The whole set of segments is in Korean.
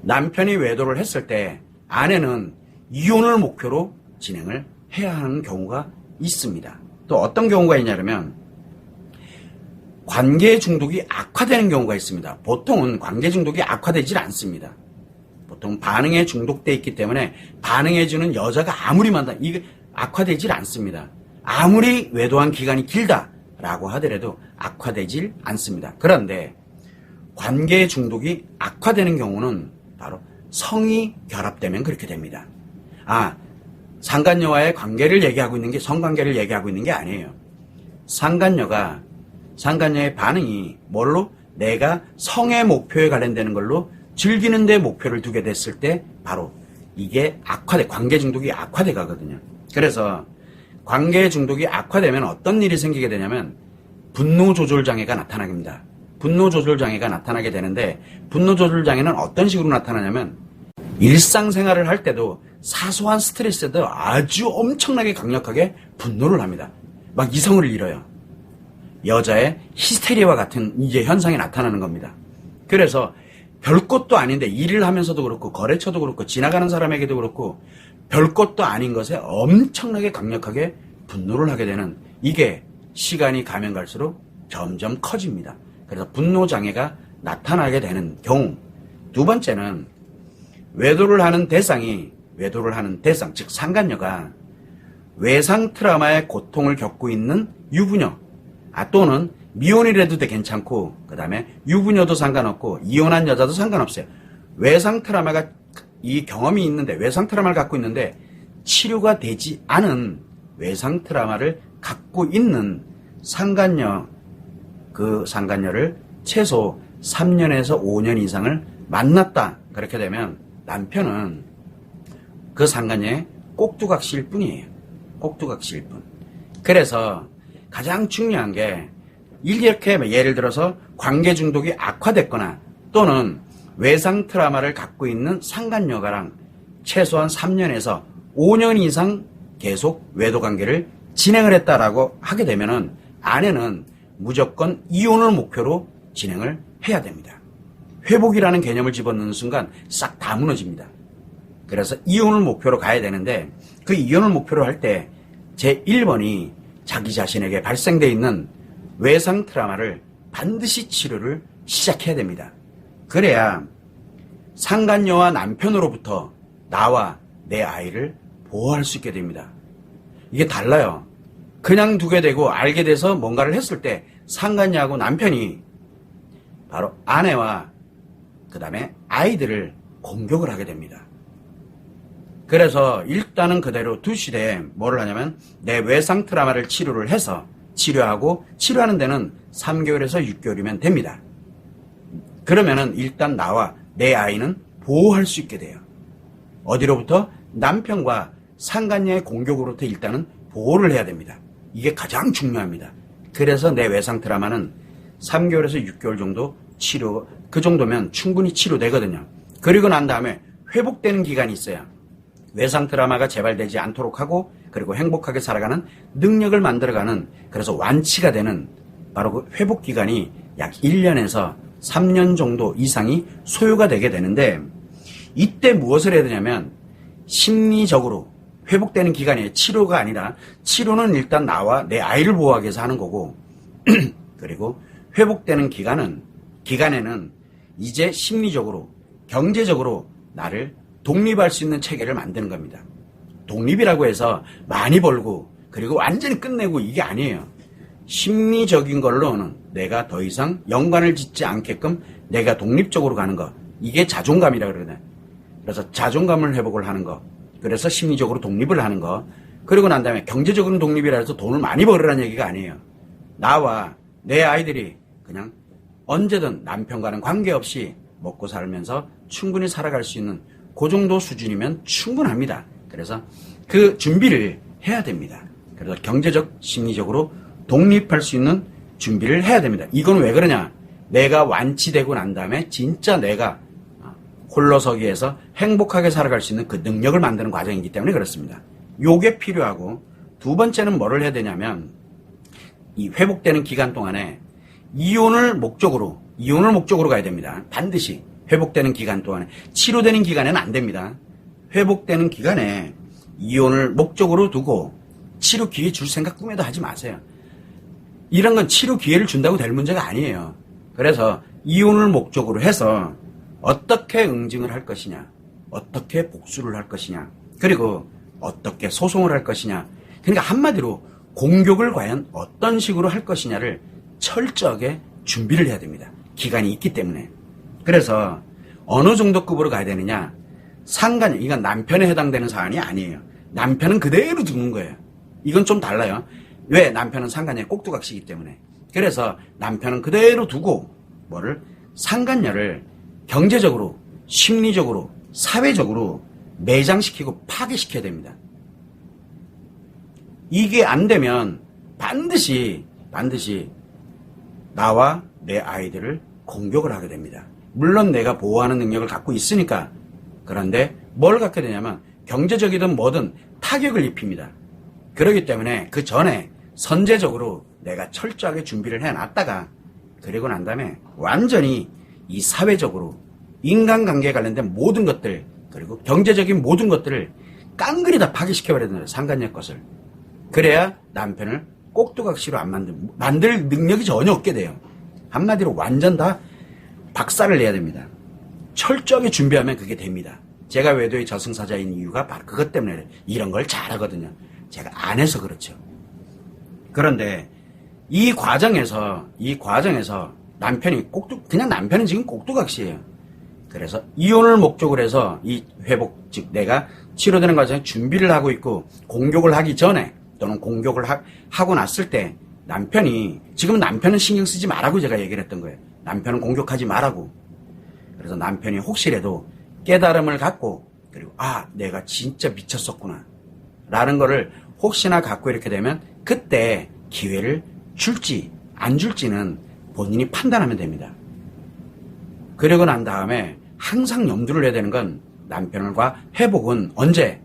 남편이 외도를 했을 때 아내는 이혼을 목표로 진행을 해야 하는 경우가 있습니다. 또 어떤 경우가 있냐면 관계 중독이 악화되는 경우가 있습니다. 보통은 관계 중독이 악화되질 않습니다. 보통 반응에 중독돼 있기 때문에 반응해주는 여자가 아무리 많다 이게 악화되질 않습니다. 아무리 외도한 기간이 길다라고 하더라도 악화되질 않습니다. 그런데 관계 중독이 악화되는 경우는 바로 성이 결합되면 그렇게 됩니다. 상간녀와의 관계를 얘기하고 있는 게 성관계를 얘기하고 있는 게 아니에요. 상간녀의 반응이 뭘로? 내가 성의 목표에 관련되는 걸로 즐기는 데 목표를 두게 됐을 때 바로 이게 관계 중독이 악화돼 가거든요. 그래서 관계 중독이 악화되면 어떤 일이 생기게 되냐면 분노 조절 장애가 나타납니다. 분노 조절 장애가 나타나게 되는데 분노 조절 장애는 어떤 식으로 나타나냐면 일상생활을 할 때도 사소한 스트레스에도 아주 엄청나게 강력하게 분노를 합니다. 막 이성을 잃어요. 여자의 히스테리아와 같은 이제 현상이 나타나는 겁니다. 그래서 별것도 아닌데 일을 하면서도 그렇고 거래처도 그렇고 지나가는 사람에게도 그렇고 별것도 아닌 것에 엄청나게 강력하게 분노를 하게 되는 이게 시간이 가면 갈수록 점점 커집니다. 그래서 분노장애가 나타나게 되는 경우. 두 번째는 외도를 하는 대상, 즉 상간녀가 외상 트라우마의 고통을 겪고 있는 유부녀, 또는 미혼이라도 괜찮고 그 다음에 유부녀도 상관없고 이혼한 여자도 상관없어요. 외상 트라우마가 이 경험이 있는데 외상 트라우마를 갖고 있는데 치료가 되지 않은 외상 트라우마를 갖고 있는 상간녀, 그 상간녀를 최소 3년에서 5년 이상을 만났다. 그렇게 되면 남편은 그 상간녀의 꼭두각시일 뿐이에요. 꼭두각시일 뿐. 그래서 가장 중요한 게 이렇게 예를 들어서 관계 중독이 악화됐거나 또는 외상 트라우마를 갖고 있는 상간녀가랑 최소한 3년에서 5년 이상 계속 외도 관계를 진행을 했다라고 하게 되면은 아내는 무조건 이혼을 목표로 진행을 해야 됩니다. 회복이라는 개념을 집어넣는 순간 싹 다 무너집니다. 그래서 이혼을 목표로 가야 되는데 그 이혼을 목표로 할 때 제1번이 자기 자신에게 발생되어 있는 외상 트라우마를 반드시 치료를 시작해야 됩니다. 그래야 상간녀와 남편으로부터 나와 내 아이를 보호할 수 있게 됩니다. 이게 달라요. 그냥 두게 되고 알게 돼서 뭔가를 했을 때 상간녀하고 남편이 바로 아내와 그 다음에 아이들을 공격을 하게 됩니다. 그래서 일단은 그대로 두시되 뭐를 하냐면 내 외상 트라우마를 치료를 해서 치료하고 치료하는 데는 3개월에서 6개월이면 됩니다. 그러면은 일단 나와 내 아이는 보호할 수 있게 돼요. 어디로부터? 남편과 상간녀의 공격으로부터 일단은 보호를 해야 됩니다. 이게 가장 중요합니다. 그래서 내 외상 트라우마는 3개월에서 6개월 정도 치료, 그 정도면 충분히 치료되거든요. 그리고 난 다음에 회복되는 기간이 있어요. 외상 트라우마가 재발되지 않도록 하고 그리고 행복하게 살아가는 능력을 만들어가는, 그래서 완치가 되는 바로 그 회복 기간이 약 1년에서 3년 정도 이상이 소요가 되게 되는데, 이때 무엇을 해야 되냐면 심리적으로 회복되는 기간에 치료가 아니라, 치료는 일단 나와 내 아이를 보호하기 위해서 하는 거고 그리고 회복되는 기간에는 이제 심리적으로 경제적으로 나를 독립할 수 있는 체계를 만드는 겁니다. 독립이라고 해서 많이 벌고 그리고 완전히 끝내고 이게 아니에요. 심리적인 걸로는 내가 더 이상 연관을 짓지 않게끔 내가 독립적으로 가는 거, 이게 자존감이라고 그러네. 그래서 자존감을 회복을 하는 거, 그래서 심리적으로 독립을 하는 거, 그리고 난 다음에 경제적으로는 독립이라 해서 돈을 많이 벌으라는 얘기가 아니에요. 나와 내 아이들이 그냥 언제든 남편과는 관계없이 먹고 살면서 충분히 살아갈 수 있는 그 정도 수준이면 충분합니다. 그래서 그 준비를 해야 됩니다. 그래서 경제적, 심리적으로 독립할 수 있는 준비를 해야 됩니다. 이건 왜 그러냐? 내가 완치되고 난 다음에 진짜 내가 홀로서기에서 행복하게 살아갈 수 있는 그 능력을 만드는 과정이기 때문에 그렇습니다. 요게 필요하고, 두 번째는 뭐를 해야 되냐면 이 회복되는 기간 동안에 이혼을 목적으로 가야 됩니다. 반드시 회복되는 기간 동안에. 치료되는 기간에는 안 됩니다. 회복되는 기간에 이혼을 목적으로 두고 치료 기회 줄 생각 꿈에도 하지 마세요. 이런 건 치료 기회를 준다고 될 문제가 아니에요. 그래서 이혼을 목적으로 해서 어떻게 응징을 할 것이냐, 어떻게 복수를 할 것이냐, 그리고 어떻게 소송을 할 것이냐. 그러니까 한마디로 공격을 과연 어떤 식으로 할 것이냐를 철저하게 준비를 해야 됩니다. 기간이 있기 때문에. 그래서 어느 정도 급으로 가야 되느냐. 상간, 이건 남편에 해당되는 사안이 아니에요. 남편은 그대로 두는 거예요. 이건 좀 달라요. 왜? 남편은 상간녀의 꼭두각시이기 때문에. 그래서 남편은 그대로 두고 뭐를? 상간녀를 경제적으로, 심리적으로, 사회적으로 매장시키고 파괴시켜야 됩니다. 이게 안 되면 반드시 나와 내 아이들을 공격을 하게 됩니다. 물론 내가 보호하는 능력을 갖고 있으니까. 그런데 뭘 갖게 되냐면 경제적이든 뭐든 타격을 입힙니다. 그렇기 때문에 그 전에 선제적으로 내가 철저하게 준비를 해놨다가 그리고 난 다음에 완전히 이 사회적으로 인간관계에 관련된 모든 것들 그리고 경제적인 모든 것들을 깡그리 다 파괴시켜버려야 된다. 상간녀 것을. 그래야 남편을 꼭두각시로 안 만들 능력이 전혀 없게 돼요. 한마디로 완전 다 박살을 내야 됩니다. 철저하게 준비하면 그게 됩니다. 제가 외도의 저승사자인 이유가 바로 그것 때문에 이런 걸 잘하거든요. 제가 안 해서 그렇죠. 그런데 이 과정에서 남편이 그냥 남편은 지금 꼭두각시예요. 그래서 이혼을 목적으로 해서 이 회복, 즉 내가 치료되는 과정에 준비를 하고 있고 공격을 하기 전에 또는 공격을 하고 났을 때 지금 남편은 신경 쓰지 말라고 제가 얘기를 했던 거예요. 남편은 공격하지 말라고. 그래서 남편이 혹시라도 깨달음을 갖고 그리고 내가 진짜 미쳤었구나 라는 거를 혹시나 갖고 이렇게 되면 그때 기회를 줄지 안 줄지는 본인이 판단하면 됩니다. 그러고 난 다음에 항상 염두를 해야 되는 건 남편과 회복은 언제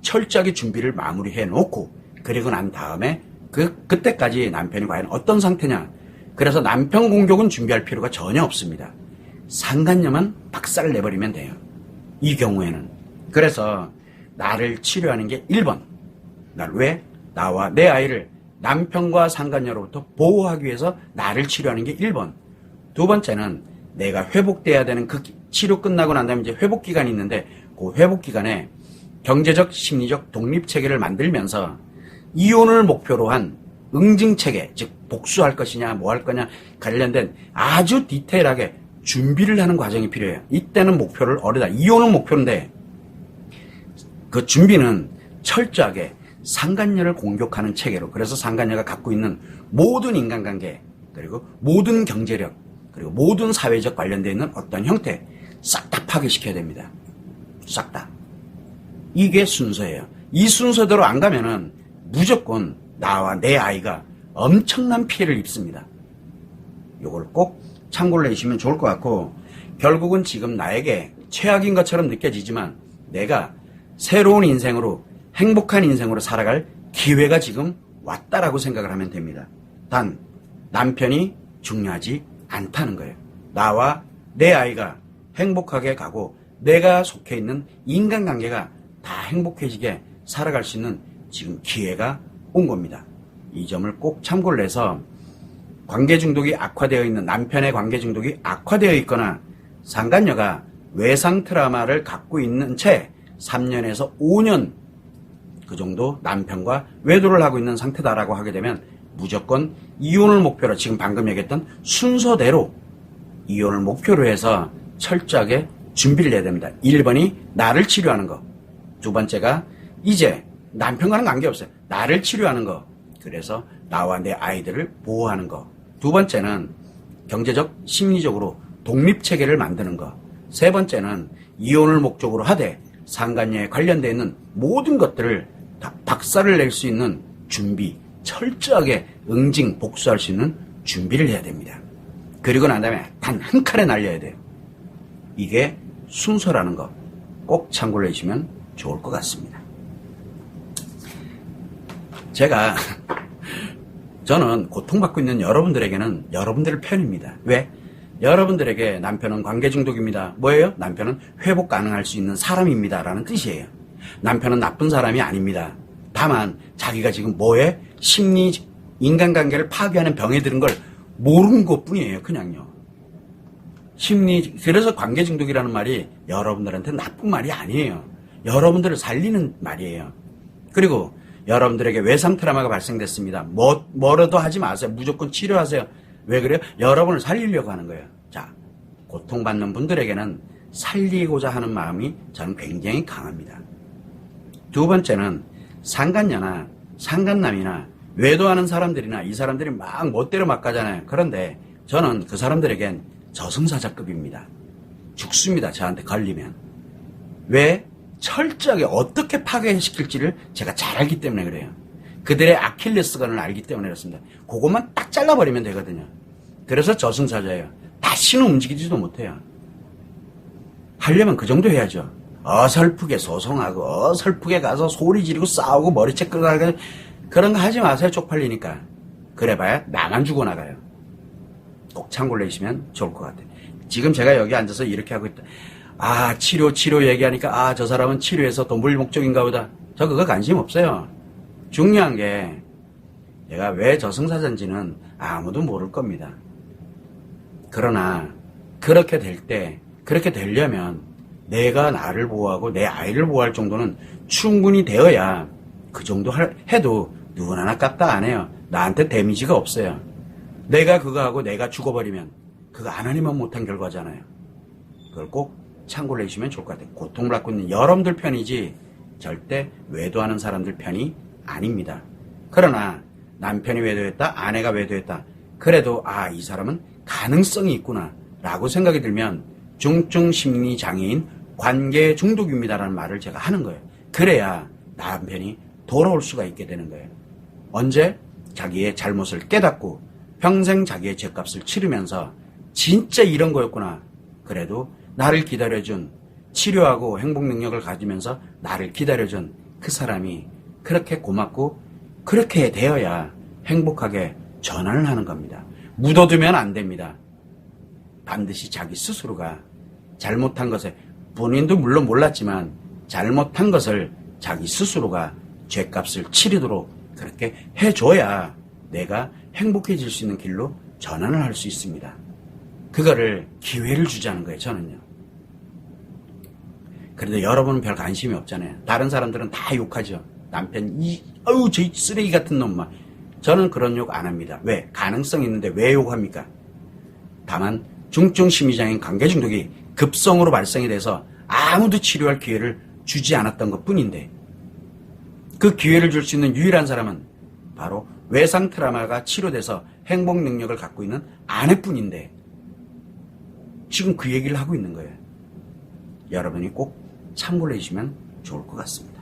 철저하게 준비를 마무리해 놓고 그리고 난 다음에 그때까지 남편이 과연 어떤 상태냐. 그래서 남편 공격은 준비할 필요가 전혀 없습니다. 상간녀만 박살을 내버리면 돼요. 이 경우에는. 그래서 나를 치료하는 게 1번. 왜? 나와 내 아이를 남편과 상간녀로부터 보호하기 위해서 나를 치료하는 게 1번. 두 번째는 내가 회복돼야 되는 그 치료 끝나고 난 다음에 이제 회복 기간이 있는데 그 회복 기간에 경제적, 심리적 독립체계를 만들면서 이혼을 목표로 한 응징체계, 즉 복수할 것이냐 뭐 할 거냐 관련된 아주 디테일하게 준비를 하는 과정이 필요해요. 이때는 목표를 이혼은 목표인데 그 준비는 철저하게 상간녀를 공격하는 체계로. 그래서 상간녀가 갖고 있는 모든 인간관계 그리고 모든 경제력 그리고 모든 사회적 관련되어 있는 어떤 형태 싹 다 파괴시켜야 됩니다. 싹 다. 이게 순서예요. 이 순서대로 안 가면은 무조건 나와 내 아이가 엄청난 피해를 입습니다. 요걸 꼭 참고를 해주시면 좋을 것 같고, 결국은 지금 나에게 최악인 것처럼 느껴지지만 내가 새로운 인생으로 행복한 인생으로 살아갈 기회가 지금 왔다라고 생각을 하면 됩니다. 단 남편이 중요하지 않다는 거예요. 나와 내 아이가 행복하게 가고 내가 속해 있는 인간관계가 다 행복해지게 살아갈 수 있는 지금 기회가 온 겁니다. 이 점을 꼭 참고를 해서 관계 중독이 악화되어 있는 남편의 관계 중독이 악화되어 있거나 상간녀가 외상 트라우마를 갖고 있는 채 3년에서 5년 그 정도 남편과 외도를 하고 있는 상태다라고 하게 되면 무조건 이혼을 목표로 지금 방금 얘기했던 순서대로 이혼을 목표로 해서 철저하게 준비를 해야 됩니다. 1번이 나를 치료하는 거. 두 번째가 이제 남편과는 관계없어요. 나를 치료하는 거. 그래서 나와 내 아이들을 보호하는 거. 두 번째는 경제적, 심리적으로 독립체계를 만드는 거. 세 번째는 이혼을 목적으로 하되 상간녀에 관련되어 있는 모든 것들을 다 박살을 낼 수 있는 준비, 철저하게 응징, 복수할 수 있는 준비를 해야 됩니다. 그리고 난 다음에 단 한 칼에 날려야 돼요. 이게 순서라는 거 꼭 참고를 해주시면 좋을 것 같습니다. 저는 고통받고 있는 여러분들에게는 여러분들의 편입니다. 왜? 여러분들에게 남편은 관계 중독입니다. 뭐예요? 남편은 회복 가능할 수 있는 사람입니다. 라는 뜻이에요. 남편은 나쁜 사람이 아닙니다. 다만 자기가 지금 뭐에 심리 인간관계를 파괴하는 병에 들은 걸 모르는 것뿐이에요. 그냥요. 그래서 관계 중독이라는 말이 여러분들한테 나쁜 말이 아니에요. 여러분들을 살리는 말이에요. 그리고 여러분들에게 외상 트라우마가 발생됐습니다. 뭐라도 하지 마세요. 무조건 치료하세요. 왜 그래요? 여러분을 살리려고 하는 거예요. 자, 고통받는 분들에게는 살리고자 하는 마음이 저는 굉장히 강합니다. 두 번째는 상간녀나 상간남이나 외도하는 사람들이나 이 사람들이 막 멋대로 막 가잖아요. 그런데 저는 그 사람들에겐 저승사자급입니다. 죽습니다. 저한테 걸리면. 왜? 철저하게 어떻게 파괴시킬지를 제가 잘 알기 때문에 그래요. 그들의 아킬레스건을 알기 때문에 그렇습니다. 그것만 딱 잘라버리면 되거든요. 그래서 저승사자예요. 다시는 움직이지도 못해요. 하려면 그 정도 해야죠. 어설프게 소송하고 어설프게 가서 소리 지르고 싸우고 머리채 끌어가고 그런 거 하지 마세요. 쪽팔리니까. 그래봐야 나만 죽어나가요. 꼭 참고를 해주시면 좋을 것 같아요. 지금 제가 여기 앉아서 이렇게 하고 있다. 아, 치료 얘기하니까 저 사람은 치료해서 돈 벌 목적인가 보다. 저 그거 관심 없어요. 중요한 게 내가 왜 저승사자인지는 아무도 모를 겁니다. 그러나 그렇게 되려면 내가 나를 보호하고 내 아이를 보호할 정도는 충분히 되어야 그 정도 해도 누구나 깝다 안 해요. 나한테 데미지가 없어요. 내가 그거 하고 내가 죽어버리면 그거 하나님만 못한 결과잖아요. 그걸 꼭 참고를 해주시면 좋을 것 같아요. 고통을 받고 있는 여러분들 편이지 절대 외도하는 사람들 편이 아닙니다. 그러나 남편이 외도했다, 아내가 외도했다. 그래도 이 사람은 가능성이 있구나 라고 생각이 들면 중증 심리 장애인 관계 중독입니다라는 말을 제가 하는 거예요. 그래야 남편이 돌아올 수가 있게 되는 거예요. 언제? 자기의 잘못을 깨닫고 평생 자기의 죗값을 치르면서 진짜 이런 거였구나. 그래도 나를 기다려준, 치료하고 행복 능력을 가지면서 나를 기다려준 그 사람이 그렇게 고맙고 그렇게 되어야 행복하게 전환을 하는 겁니다. 묻어두면 안 됩니다. 반드시 자기 스스로가 잘못한 것에 본인도 물론 몰랐지만 잘못한 것을 자기 스스로가 죗값을 치르도록 그렇게 해줘야 내가 행복해질 수 있는 길로 전환을 할 수 있습니다. 그거를 기회를 주자는 거예요. 저는요. 그래도 여러분은 별 관심이 없잖아요. 다른 사람들은 다 욕하죠. 남편 저 쓰레기 같은 놈만. 저는 그런 욕 안 합니다. 왜? 가능성 있는데 왜 욕합니까? 다만 중증 심리장애인 관계 중독이 급성으로 발생이 돼서 아무도 치료할 기회를 주지 않았던 것 뿐인데 그 기회를 줄 수 있는 유일한 사람은 바로 외상 트라우마가 치료돼서 행복 능력을 갖고 있는 아내뿐인데 지금 그 얘기를 하고 있는 거예요. 여러분이 꼭 참고를 해주시면 좋을 것 같습니다.